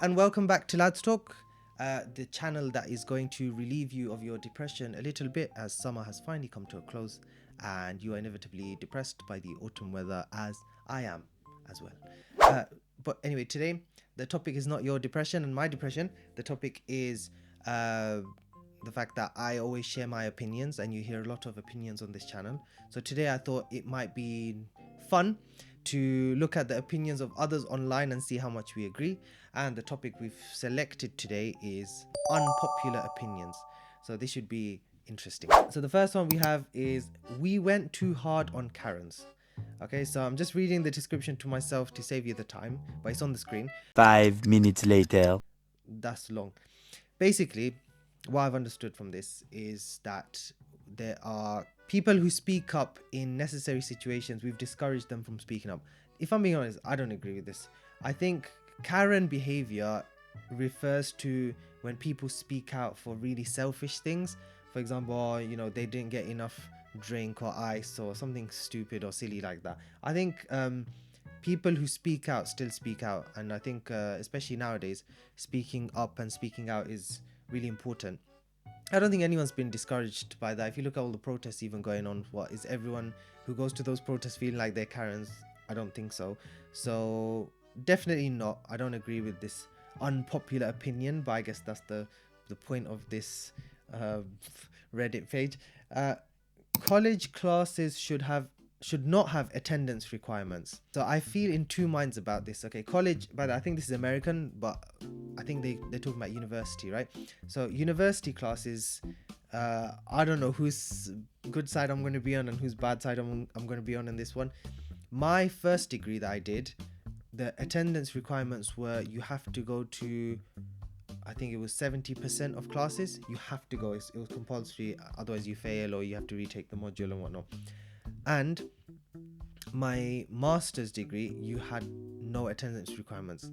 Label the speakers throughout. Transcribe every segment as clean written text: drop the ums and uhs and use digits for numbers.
Speaker 1: and welcome back to Lads Talk, the channel that is going to relieve you of your depression a little bit as summer has finally come to a close and you are inevitably depressed by the autumn weather, as I am as well. But anyway, today the topic is not your depression and my depression. The topic is the fact that I always share my opinions and you hear a lot of opinions on this channel. So today I thought it might be fun to look at the opinions of others online and see how much we agree. And the topic we've selected today is unpopular opinions. So this should be interesting. So the first one we have is, we went too hard on Karens. Okay, so I'm just reading the description to myself to save you the time, but it's on the screen.
Speaker 2: 5 minutes later.
Speaker 1: That's long. Basically, what I've understood from this is that there are people who speak up in necessary situations. We've discouraged them from speaking up. If I'm being honest, I don't agree with this. I think Karen behavior refers to when people speak out for really selfish things. For example, you know, they didn't get enough drink or ice or something stupid or silly like that. I think people who speak out still speak out, and I think especially nowadays, speaking up and speaking out is really important. I don't think anyone's been discouraged by that. If you look at all the protests even going on, what is everyone who goes to those protests feeling like they're Karens? I don't think so. So definitely not. I don't agree with this unpopular opinion, but I guess that's the point of this Reddit page. College classes should not have attendance requirements. So I feel in two minds about this. Okay, college, but I think this is American, but I think they're talking about university, right? So university classes, I don't know whose good side I'm going to be on and whose bad side I'm going to be on in this one. My first degree that I did, the attendance requirements were you have to go to, I think it was 70% of classes. You have to go. It was compulsory, otherwise you fail or you have to retake the module and whatnot. And my master's degree, you had no attendance requirements.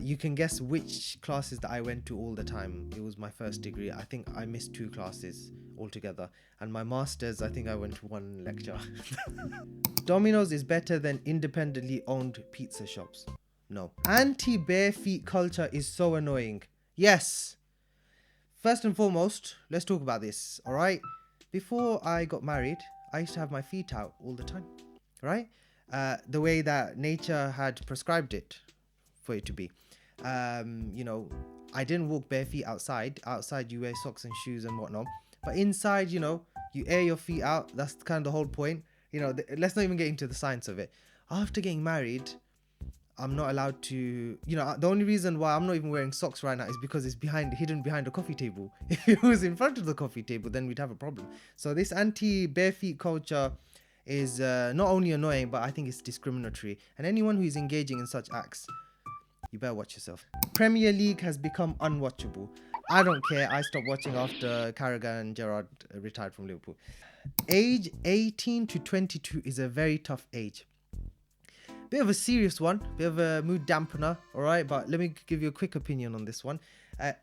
Speaker 1: You can guess which classes that I went to all the time. It was my first degree. I think I missed 2 classes altogether. And my master's, I think I went to 1 lecture. Domino's is better than independently owned pizza shops. No. Anti-bare feet culture is so annoying. Yes. First and foremost, let's talk about this, all right? Before I got married, I used to have my feet out all the time, right? The way that nature had prescribed it for it to be. You know, I didn't walk bare feet outside. Outside, you wear socks and shoes and whatnot. But inside, you know, you air your feet out. That's kind of the whole point. You know, let's not even get into the science of it. After getting married, I'm not allowed to, you know, the only reason why I'm not even wearing socks right now is because it's hidden behind a coffee table. If it was in front of the coffee table, then we'd have a problem. So this anti-bare feet culture is not only annoying, but I think it's discriminatory. And anyone who is engaging in such acts, you better watch yourself. Premier League has become unwatchable. I don't care. I stopped watching after Carragher and Gerrard retired from Liverpool. Age 18 to 22 is a very tough age. Bit of a serious one, bit of a mood dampener, all right? But let me give you a quick opinion on this one.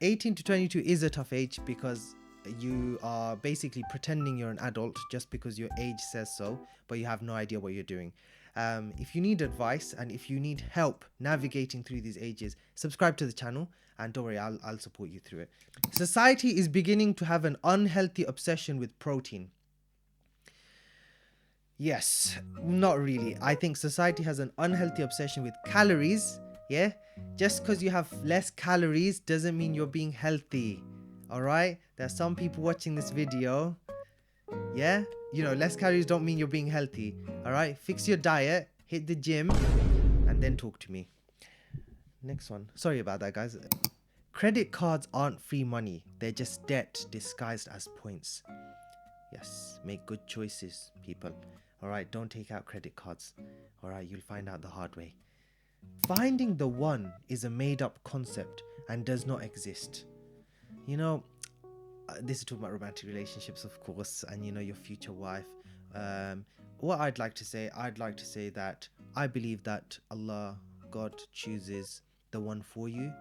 Speaker 1: 18 to 22 is a tough age because you are basically pretending you're an adult just because your age says so, but you have no idea what you're doing. If you need advice and if you need help navigating through these ages, subscribe to the channel and don't worry, I'll support you through it. Society is beginning to have an unhealthy obsession with protein. Yes, not really. I think society has an unhealthy obsession with calories. Yeah, just because you have less calories doesn't mean you're being healthy. All right, there are some people watching this video. Yeah, you know, less calories don't mean you're being healthy. All right, fix your diet, hit the gym, and then talk to me. Next one. Sorry about that, guys. Credit cards aren't free money. They're just debt disguised as points. Yes, make good choices, people. All right, don't take out credit cards. All right, you'll find out the hard way. Finding the one is a made-up concept and does not exist. You know, this is talking about romantic relationships, of course, and you know, your future wife. What I'd like to say that I believe that Allah, God, chooses the one for you,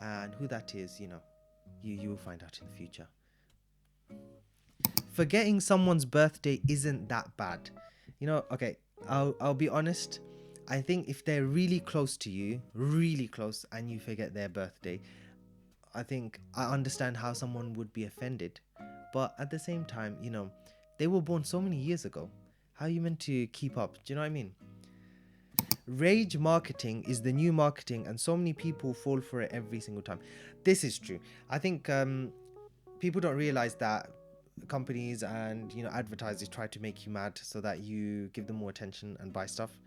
Speaker 1: and who that is, you know, you will find out in the future. Forgetting someone's birthday isn't that bad. You know, okay, I'll be honest. I think if they're really close to you, really close, and you forget their birthday, I think I understand how someone would be offended. But at the same time, they were born so many years ago. How are you meant to keep up? Do you know what I mean? Rage marketing is the new marketing, and so many people fall for it every single time. This is true. I think people don't realize that companies and advertisers try to make you mad so that you give them more attention and buy stuff.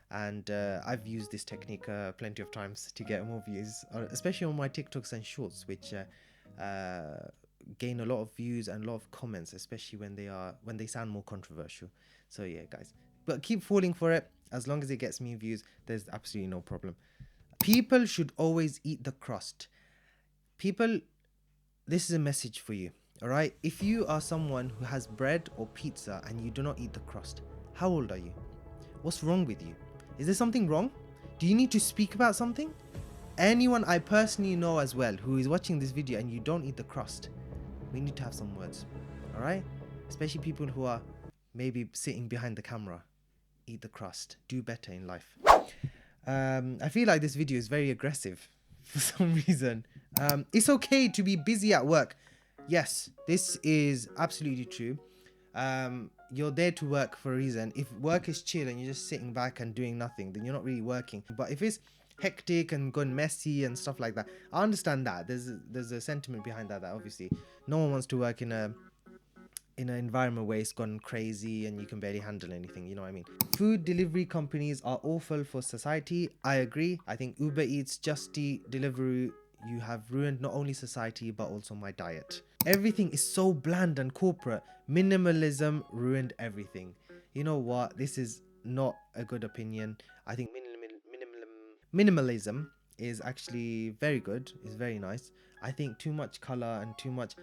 Speaker 1: And I've used this technique plenty of times to get more views, especially on my TikToks and shorts, which gain a lot of views and a lot of comments, especially when they sound more controversial. So yeah, guys, but keep falling for it. As long as it gets me views, there's absolutely no problem. People should always eat the crust. People, this is a message for you. All right, if you are someone who has bread or pizza and you do not eat the crust, how old are you? What's wrong with you? Is there something wrong? Do you need to speak about something? Anyone I personally know as well who is watching this video and you don't eat the crust, we need to have some words. All right, especially people who are maybe sitting behind the camera. Eat the crust. Do better in life. I feel like this video is very aggressive for some reason. It's okay to be busy at work. Yes, this is absolutely true. You're there to work for a reason. If work is chill and you're just sitting back and doing nothing, then you're not really working. But if it's hectic and gone messy and stuff like that, I understand that. There's a sentiment behind that obviously no one wants to work in an environment where it's gone crazy and you can barely handle anything, you know what I mean? Food delivery companies are awful for society. I agree. I think Uber Eats, Just Eat, Deliveroo, you have ruined not only society but also my diet. Everything is so bland and corporate. Minimalism ruined everything. You know what? This is not a good opinion. I think minimalism is actually very good. It's very nice. I think too much color and too much,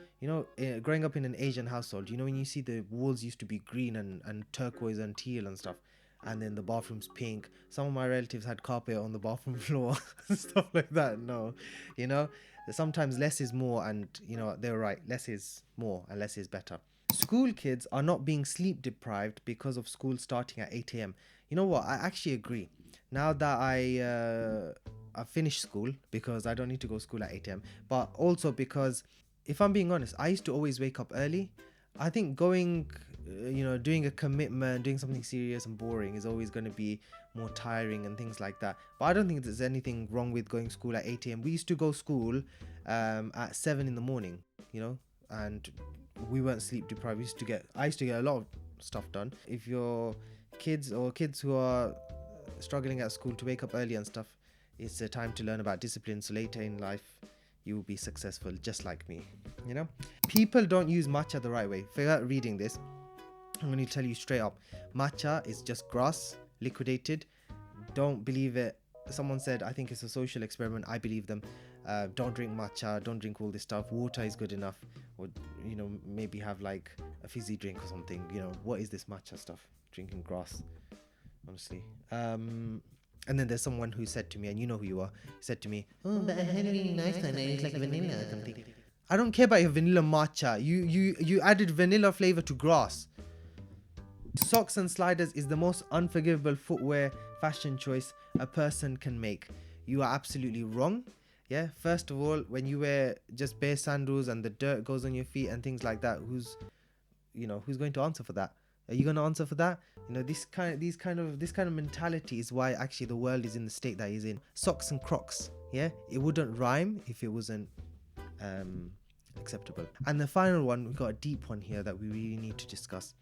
Speaker 1: growing up in an Asian household, when you see the walls used to be green and turquoise and teal and stuff, and then the bathroom's pink. Some of my relatives had carpet on the bathroom floor, stuff like that. No, you know, sometimes less is more, and they're right. Less is more, and less is better. School kids are not being sleep deprived because of school starting at 8 a.m. You know what? I actually agree. Now that I finished school, because I don't need to go to school at 8 a.m. But also because, if I'm being honest, I used to always wake up early. I think going, doing a commitment, doing something serious and boring is always going to be more tiring and things like that. But I don't think there's anything wrong with going to school at 8 a.m. We used to go to school at 7 in the morning, and we weren't sleep deprived. I used to get a lot of stuff done. If your kids who are struggling at school to wake up early and stuff, it's a time to learn about discipline, so later in life you will be successful just like me. People don't use matcha the right way. Forget reading this, I'm going to tell you straight up. Matcha is just grass liquidated. Don't believe it. Someone said, I think it's a social experiment. I believe them. Don't drink matcha, don't drink all this stuff. Water is good enough. Or maybe have like a fizzy drink or something. What is this matcha stuff? Drinking grass, honestly. And then there's someone who said to me, and you know who you are, said to me, oh, but I had a really nice one. It's like vanilla or something. I don't care about your vanilla matcha. You added vanilla flavor to grass. Socks and sliders is the most unforgivable footwear fashion choice a person can make. You are absolutely wrong. Yeah, first of all, when you wear just bare sandals and the dirt goes on your feet and things like that, who's going to answer for that? Are you going to answer for that? This kind of mentality is why actually the world is in the state that it's in. Socks and Crocs, yeah, it wouldn't rhyme if it wasn't acceptable. And the final one, we got a deep one here that we really need to discuss.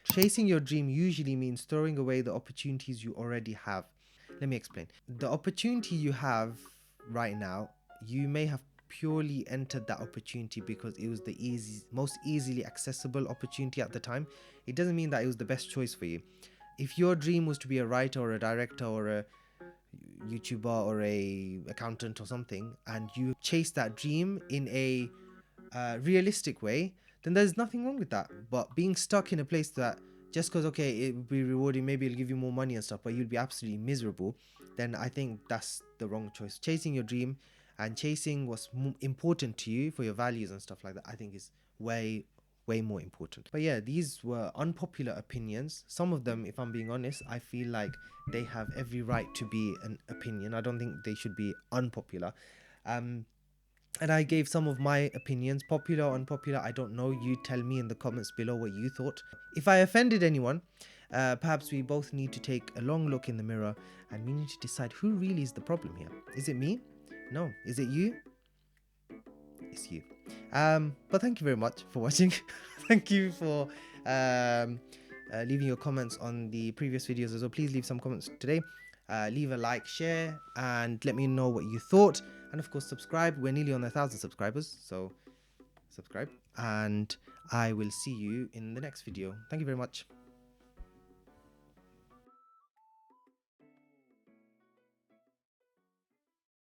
Speaker 1: Chasing your dream usually means throwing away the opportunities you already have. Let me explain. The opportunity you have right now, you may have purely entered that opportunity because it was the most easily accessible opportunity at the time. It doesn't mean that it was the best choice for you. If your dream was to be a writer or a director or a YouTuber or a accountant or something, and you chase that dream in a realistic way, then there's nothing wrong with that. But being stuck in a place that just because, okay, it will be rewarding, maybe it'll give you more money and stuff, but you'll be absolutely miserable, then I think that's the wrong choice. Chasing your dream and chasing what's important to you for your values and stuff like that, I think is way way more important. But yeah, these were unpopular opinions. Some of them, if I'm being honest, I feel like they have every right to be an opinion. I don't think they should be unpopular. And I gave some of my opinions, popular or unpopular. I don't know. You tell me in the comments below what you thought. If I offended anyone, perhaps we both need to take a long look in the mirror and we need to decide who really is the problem here. Is it me? No. Is it you? It's you. But thank you very much for watching. Thank you for leaving your comments on the previous videos as well. Please leave some comments today. Leave a like, share, and let me know what you thought. And of course, subscribe. We're nearly on 1,000 subscribers, so subscribe. And I will see you in the next video. Thank you very much.